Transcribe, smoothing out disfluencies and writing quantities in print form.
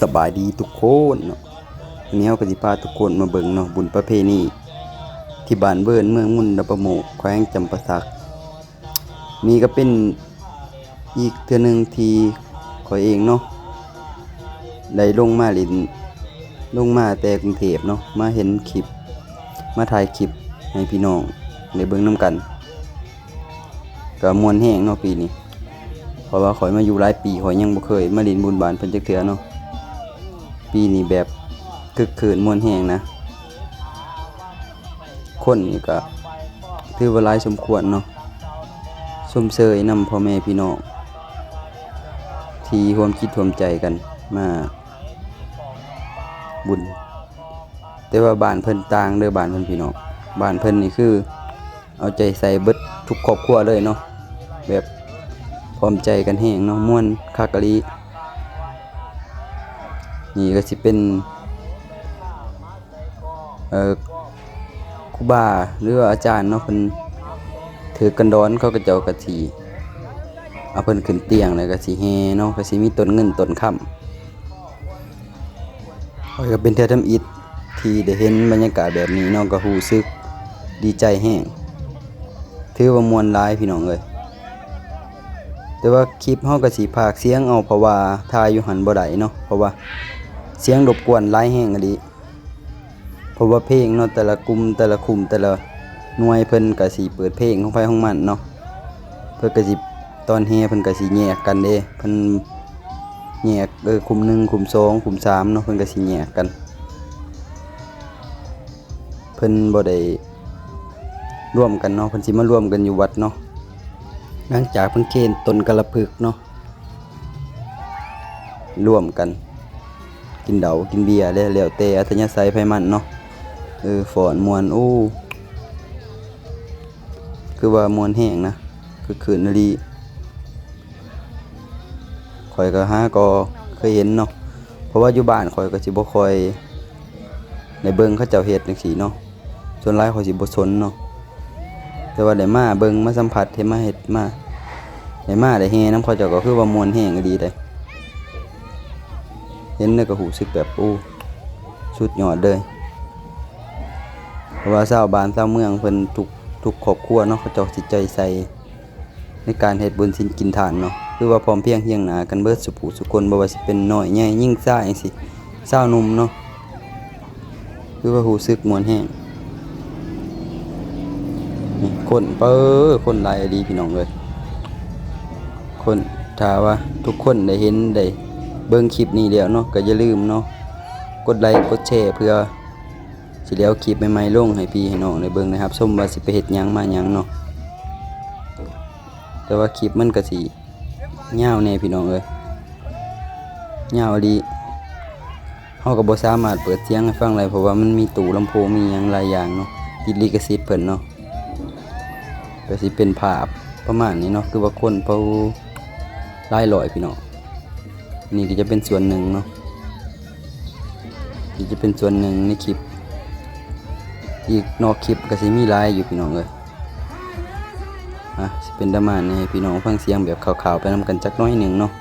สบายดีทุกคนเนาะวันนี้เราก็สิพาทุกคนมาเบิ่งเนาะบุญประเพณีที่บ้านเบิ่นเมืองมุนดาประโมกแขวงจำปาสักนี่ก็เป็นอีกเทื่อนึงที่ข้อยเองเนาะได้ลงมาเล่นลงมาแต่กรุงเทพเนาะมาเห็นคลิปมาถ่ายคลิปให้พี่น้องได้เบิ่งนํกันก็ม่วนแฮงเนาะปีนี้เพราะว่าข้อยมาอยู่หลายปีข้อยยังบ่เคยมาเล่นบุญบ้านเพิ่นจักเทื่อเนาะปีนี้แบบคึกคืนม่วนแฮงนะคนนี่ก็ถือว่าหลายสมควรเนาะชมเชยนำพ่อแม่พี่น้องที่ร่วมคิดร่วมใจกันมาบุญแต่ว่าบ้านเพิ่นต่างเด้อบ้านเพิ่นพี่น้องบ้านเพิ่นนี่คือเอาใจใส่เบิดทุกครอบครัวเลยเนาะแบบพร้อมใจกันแฮงเนาะม่วนคักกะลีนี่ก็สิเป็นครูบาหรือว่าอาจารย์เนาะเพิ่นถือกันดอนเขาก็เจ้าก็สิเอาเพิ่นขึ้นเตียงแล้วก็สิแห่เนาะก็สิมีต้นเงินต้นค่ำข้อยก็เป็นเทื่อทำอิฐที่ได้เห็นบรรยากาศแบบนี้เนาะก็รู้สึกดีใจแฮงถือว่าม่วนหลายพี่น้องเอ้ยแต่ว่าคลิปเฮาก็สิพากย์เสียงเอาเพราะว่าถ่ายอยู่หันบ่ได้เนาะเพราะว่าเสียงรบกวนหลายแฮงอะดิเพราะว่าเพลงเนาะแต่ละกลุ่มแต่ละคุมแต่ละหน่วยเพิ่นก็สิเปิดเพลงของไผของมันเนาะเพิ่นก็สิตอนแห่เพิ่นก็สิแยกกันเด้เพิ่นแยกคุม1คุม2คุม3เนาะเพิ่นก็สิแยกกันเพิ่นบ่ได้ร่วมกันเนาะเพิ่นสิมารวมกันอยู่วัดเนาะหลังจากเพิ่นเคนต้นกะละพึกเนาะร่วมกันกินเหล้ากินเบียร์แล้วแต่อัธยาศัยไผมันเนาะฟ้อนม่วนคือว่าม่วนแห้งนะคือคืนนาลีข่อยก็ก็เคยเห็นเนาะเพราะว่าอยู่บ้านข่อยก็สิบ่ค่อยได้เบิ่งเขาเจ้าเฮ็ดจังซี่เนาะส่วนหลายข่อยสิบ่สนเนาะแต่ว่าได้มาเบิ่งมาสัมผัสเฮ็ดมาได้แฮ่นำเขาเจ้าก็คือว่าม่วนแห้งอีหลีเด้เห็นแล้วก็รู้สึกแบบสุดยอดเลยเพราะว่าชาวบ้านชาวเมืองเพิ่นทุกครอบครัวเนาะเขาเจ้าสิใจใส่ในการเฮ็ดบุญศีลกินทานเนาะคือว่าพร้อมเพรียงเฮียงหน้ากันเบิดสุผู้สุคนบ่ว่าสิเป็นน้อยใหญ่ยิ่งซ่าจังซี่สาวหนุ่มเนาะคือว่ารู้สึกม่วนแฮงนี่คนหลายดีพี่น้องเอ้ยคนถ้าว่าทุกคนได้เห็นได้เบิ่งคลิปนี้แล้วเนาะก็อย่าลืมเนาะกดไลค์กดแชร์เพื่อสิแล้วคลิปใหม่ๆลงให้พี่ให้น้องได้เบิ่งนะครับชมว่าสิไปเฮ็ดหยังมาหยังเนาะแต่ว่าคลิปมันก็สิยาวแน่พี่น้องเอ้ยยาวดีเฮาก็บ่สามารถเปิดเสียงให้ฟังได้เพราะว่ามันมีตู้ลำโพงมีหยังหลายอย่างเนาะติดลิขสิทธิ์เพิ่นเนาะก็สิเป็นภาพประมาณนี้เนาะคือว่าคนเพิ่นหลายร้อยพี่น้องนี่ก็จะเป็นส่วนหนึ่งเนาะนี่จะเป็นส่วนหนึ่งในคลิปอีกนอกคลิปก็สิมีหลายอยู่พี่น้องเอ้ยสิเป็นประมาณนี้ให้พี่น้องฟังเสียงแบบข่าวๆไปนำกันจักน้อยหนึ่งเนาะ